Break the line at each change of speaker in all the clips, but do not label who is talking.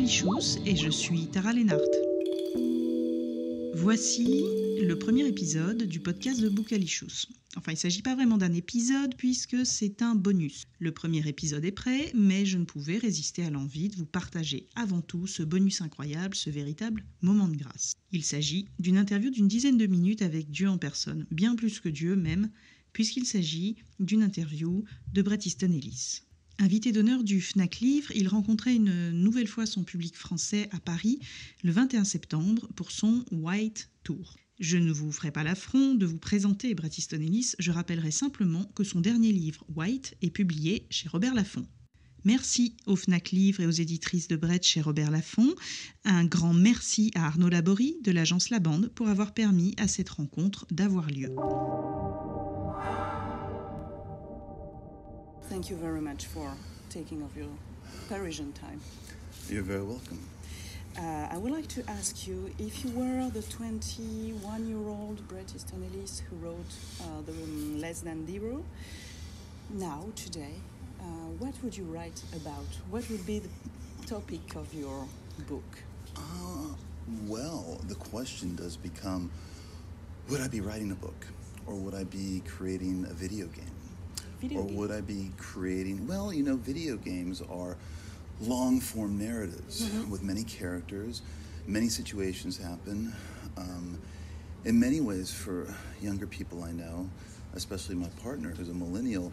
Boucalichous et je suis Tara Lennart. Voici le premier épisode du podcast de Boucalichous. Enfin, il ne s'agit pas vraiment d'un épisode puisque c'est un bonus. Le premier épisode est prêt, mais je ne pouvais résister à l'envie de vous partager avant tout ce bonus incroyable, ce véritable moment de grâce. Il s'agit d'une interview d'une dizaine de minutes avec Dieu en personne, bien plus que Dieu même, puisqu'il s'agit d'une interview de Bret Easton Ellis. Invité d'honneur du Fnac Livres, il rencontrait une nouvelle fois son public français à Paris le 21 septembre pour son White Tour. Je ne vous ferai pas l'affront de vous présenter Bret Easton Ellis, je rappellerai simplement que son dernier livre, White, est publié chez Robert Laffont. Merci au Fnac Livres et aux éditrices de Bret chez Robert Laffont. Un grand merci à Arnaud Laborie de l'agence La Bande pour avoir permis à cette rencontre d'avoir lieu.
Thank you very much for taking of your Parisian time.
You're very welcome.
I would like to ask you if you were the 21-year-old Bret Easton Ellis who wrote the Less Than Zero, now, today, what would you write about? What would be the topic of your book?
Well, the question does become, would I be writing a book? Or would I be creating a video game? Would I be creating, well, you know, video games are long-form narratives with many characters, many situations happen. In many ways, for younger people I know, especially my partner who's a millennial,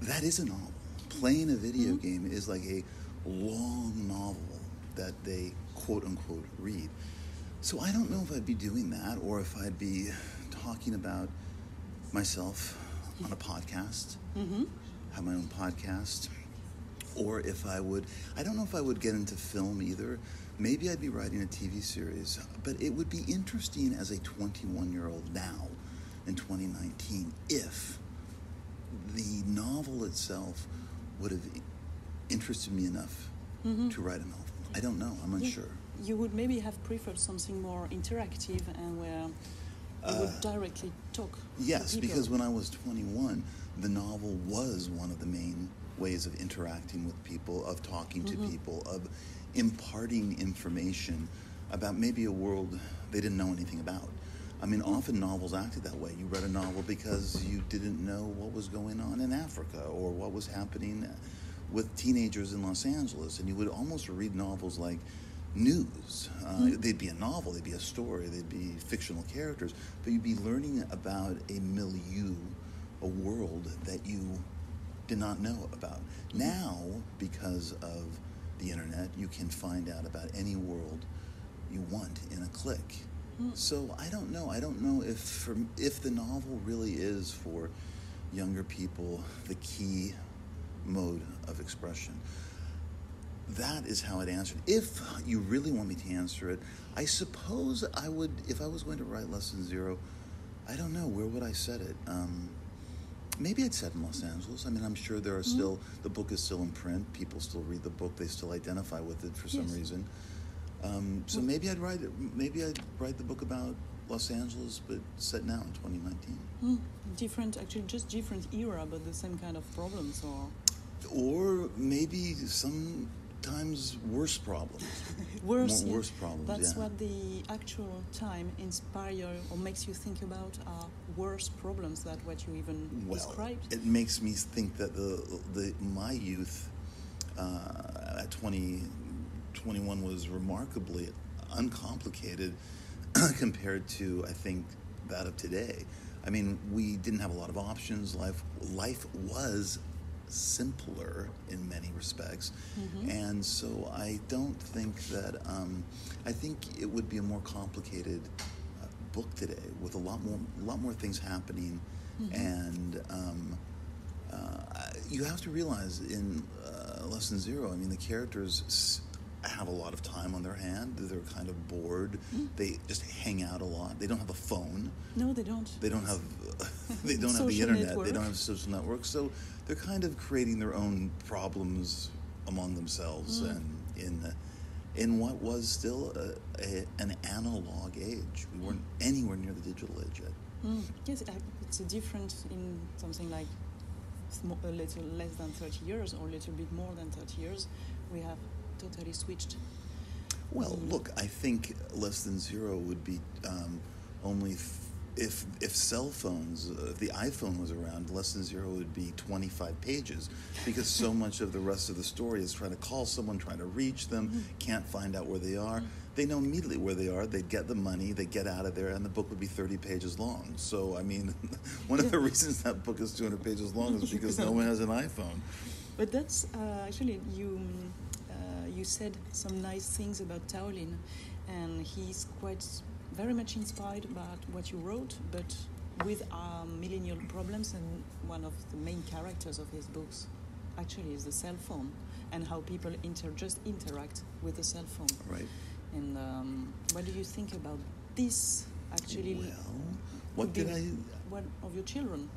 that is a novel. Playing a video game is like a long novel that they quote-unquote read. So I don't know if I'd be doing that or if I'd be talking about myself on a podcast, have my own podcast, or if I would, I don't know if I would get into film either. Maybe I'd be writing a TV series, but it would be interesting as a 21-year-old now in 2019 if the novel itself would have interested me enough to write a novel. I don't know, I'm unsure.
You would maybe have preferred something more interactive and where you would directly talk
Yes,
to people.
because when I was 21, the novel was one of the main ways of interacting with people, of talking to people, of imparting information about maybe a world they didn't know anything about. I mean, often novels acted that way. You read a novel because you didn't know what was going on in Africa or what was happening with teenagers in Los Angeles, and you would almost read novels like news. They'd be a novel, they'd be a story, they'd be fictional characters, but you'd be learning about a milieu, a world that you did not know about. Now, because of the internet, you can find out about any world you want in a click. So I don't know if the novel really is for younger people the key mode of expression. That is how I'd answer it. If you really want me to answer it, I suppose I would, if I was going to write Less Than Zero, I don't know, where would I set it? Maybe I'd set in Los Angeles. I mean, I'm sure there are still, the book is still in print, people still read the book, they still identify with it for some reason. So maybe I'd write the book about Los Angeles, but set now in 2019.
Different, actually just different era, but the same kind of problems,
or maybe sometimes worse problems.
Worse
problems.
That's
yeah.
what the actual time inspires or makes you think about are worse problems than what you even described.
It makes me think that my youth at 21 was remarkably uncomplicated compared to, I think, that of today. I mean, we didn't have a lot of options. Life was simpler in many respects, and so I don't think that I think it would be a more complicated book today with a lot more things happening, and you have to realize in Less Than Zero, I mean, the characters have a lot of time on their hand. They're kind of bored. They just hang out a lot. They don't have a phone.
No, they don't.
They don't have the internet.
Network.
They don't have social networks. So they're kind of creating their own problems among themselves and in what was still an analog age. We weren't anywhere near the digital age yet.
Yes, it's a difference in something like a little less than 30 years or a little bit more than 30 years. We have totally switched
Well, look, I think less than zero would be only if cell phones, if the iPhone was around, less than zero would be 25 pages, because so much of the rest of the story is trying to call someone, trying to reach them, can't find out where they are. They know immediately where they are, they'd get the money, they'd get out of there, and the book would be 30 pages long. So, I mean, one of the reasons that book is 200 pages long is because no one has an iPhone.
But that's actually, you said some nice things about Taolin, and he's quite very much inspired about what you wrote, but with millennial problems, and one of the main characters of his books actually is the cell phone, and how people just interact with the cell phone.
Right.
And what do you think about this, actually?
Well, what did I...
One of your children.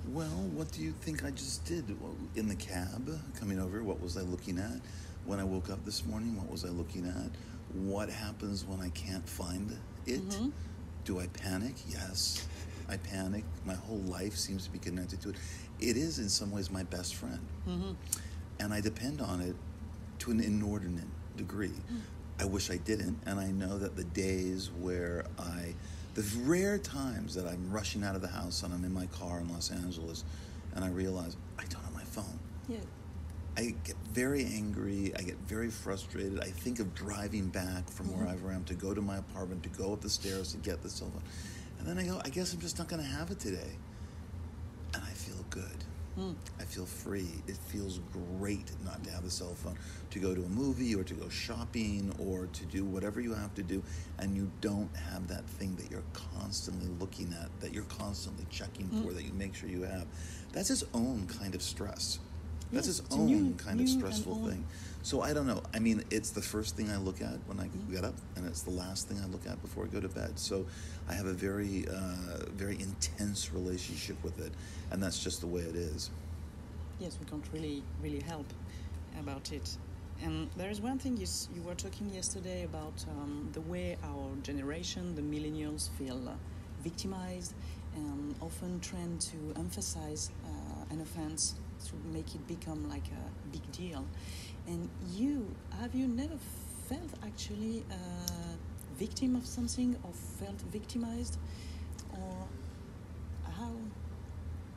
Well, what do you think I just did? In the cab, coming over, what was I looking at? When I woke up this morning, what was I looking at? What happens when I can't find it?
Mm-hmm.
Do I panic? Yes, I panic. My whole life seems to be connected to it. It is, in some ways, my best friend.
Mm-hmm.
And I depend on it to an inordinate degree. I wish I didn't, and I know that the days where the rare times that I'm rushing out of the house and I'm in my car in Los Angeles and I realize I don't have my phone.
Yeah.
I get very angry, I get very frustrated. I think of driving back from wherever I am to go to my apartment, to go up the stairs to get the cell phone. And then I go, I guess I'm just not going to have it today. And I feel good. I feel free. It feels great not to have a cell phone, to go to a movie or to go shopping or to do whatever you have to do, and you don't have that thing that you're constantly looking at, that you're constantly checking for, that you make sure you have. That's its own kind of stress. That's its own kind of stressful thing. So I don't know. I mean, it's the first thing I look at when I get up, and it's the last thing I look at before I go to bed. So I have a very, very intense relationship with it, and that's just the way it is.
Yes, we can't really help about it. And there is one thing you were talking yesterday about the way our generation, the millennials, feel victimized and often trend to emphasize an offense to make it become like a big deal. And have you never felt actually a victim of something, or felt victimized? Or how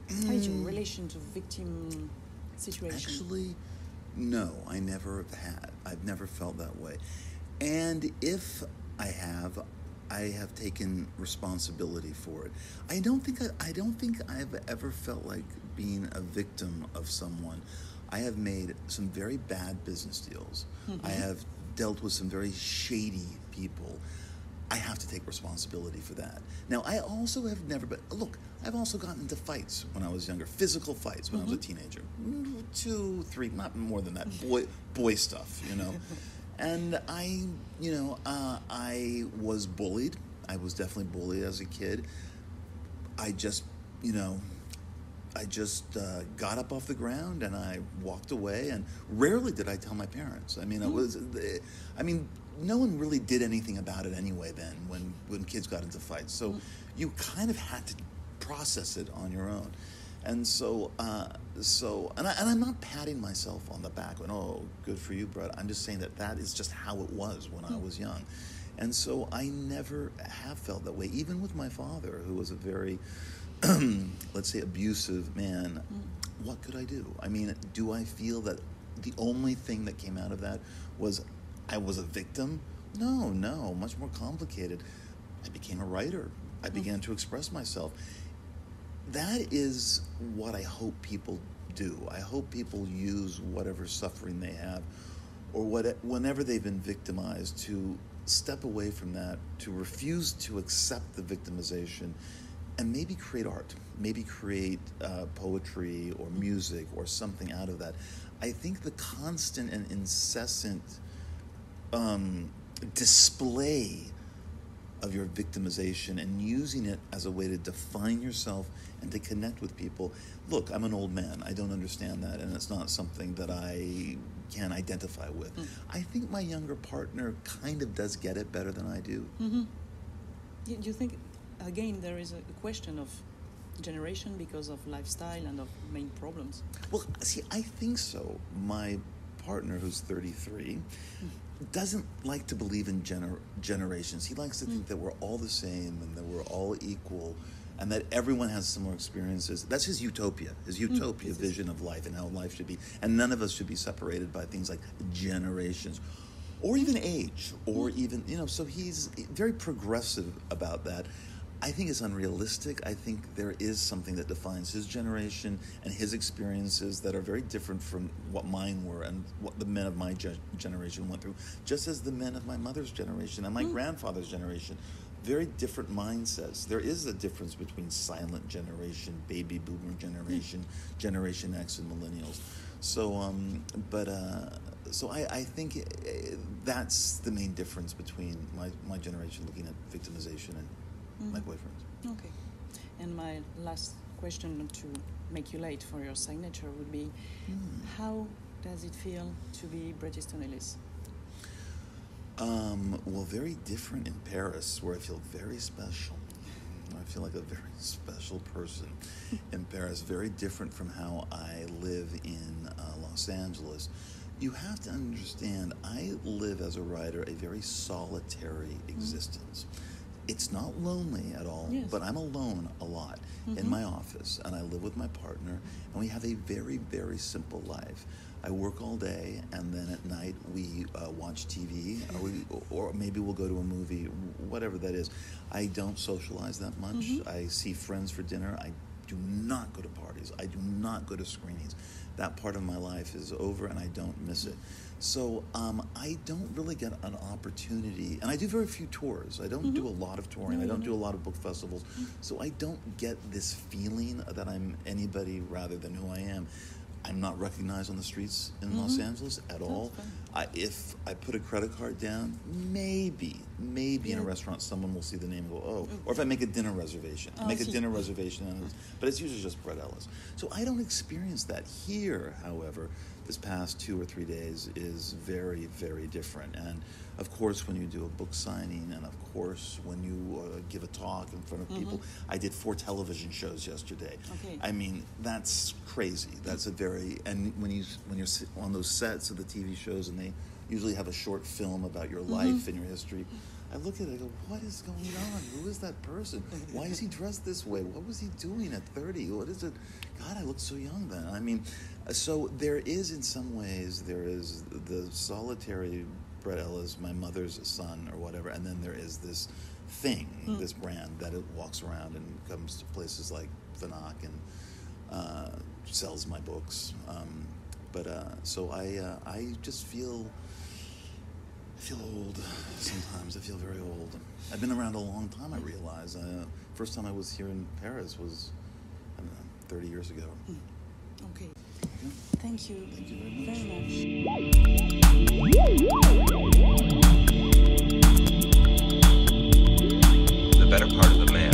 is your relation to victim situation?
Actually, no, I never have. I've never felt that way. And if I have taken responsibility for it. I don't think I've ever felt like being a victim of someone. I have made some very bad business deals. I have dealt with some very shady people. I have to take responsibility for that. Now, I also have never been... Look, I've also gotten into fights when I was younger. Physical fights when I was a teenager. 2, 3, not more than that. Boy stuff, you know. And I was bullied. I was definitely bullied as a kid. I just got up off the ground and I walked away, and rarely did I tell my parents. I mean, no one really did anything about it anyway then when kids got into fights. So you kind of had to process it on your own. And and I'm not patting myself on the back and, oh, good for you, Bret. I'm just saying that is just how it was when I was young. And so I never have felt that way, even with my father, who was a very, let's say, abusive man. What could I do? I mean, do I feel that the only thing that came out of that was I was a victim? No, much more complicated. I became a writer. I began to express myself. That is what I hope people do. I hope people use whatever suffering they have, or whenever they've been victimized, to step away from that, to refuse to accept the victimization, and maybe create art, maybe create poetry or music or something out of that. I think the constant and incessant display of your victimization and using it as a way to define yourself and to connect with people. Look, I'm an old man. I don't understand that, and it's not something that I can identify with. I think my younger partner kind of does get it better than I do.
Do you think, again, there is a question of generation because of lifestyle and of main problems?
Well, see, I think so. My partner, who's 33, doesn't like to believe in generations. He likes to think that we're all the same and that we're all equal and that everyone has similar experiences. That's his utopia vision of life and how life should be. And none of us should be separated by things like generations or even age or even, so he's very progressive about that. I think it's unrealistic. I think there is something that defines his generation and his experiences that are very different from what mine were and what the men of my generation went through, just as the men of my mother's generation and my grandfather's generation. Very different mindsets. There is a difference between silent generation, baby boomer generation, Generation X, and millennials. So, so I think that's the main difference between my generation looking at victimization and my boyfriends.
Okay. And my last question to make you late for your signature would be, how does it feel to be Bret Easton Ellis?
Well, very different in Paris, where I feel very special. I feel like a very special person in Paris. Very different from how I live in Los Angeles. You have to understand, I live as a writer a very solitary existence. It's not lonely at all, but I'm alone a lot in my office, and I live with my partner, and we have a very, very simple life. I work all day, and then at night we watch TV, or maybe we'll go to a movie, whatever that is. I don't socialize that much. I see friends for dinner. I do not go to parties. I do not go to screenings. That part of my life is over, and I don't miss it. So I don't really get an opportunity, and I do very few tours. I don't do a lot of touring. I don't do a lot of book festivals. So I don't get this feeling that I'm anybody rather than who I am. I'm not recognized on the streets in Los Angeles at all. If I put a credit card down, maybe in a restaurant someone will see the name and go, oh. Or if I make a dinner reservation. But it's usually just Bret Ellis. So I don't experience that. Here, however, this past 2 or 3 days is very, very different. And of course, when you do a book signing, and of course, when you give a talk in front of people, I did 4 television shows yesterday.
Okay.
I mean, that's crazy. That's a very, and when you're on those sets of the TV shows, and they usually have a short film about your life and your history, I look at it, I go, what is going on? Who is that person? Why is he dressed this way? What was he doing at 30? What is it? God, I looked so young then. I mean, so there is, in some ways, there is the solitary Bret Ellis, my mother's son or whatever, and then there is this thing, this brand that it walks around and comes to places like Fnac and sells my books. So I just feel old sometimes. I feel very old. I've been around a long time, I realize. First time I was here in Paris was, 30 years ago.
Okay.
Yeah.
Thank you.
Thank you very
much.
The better part of the man.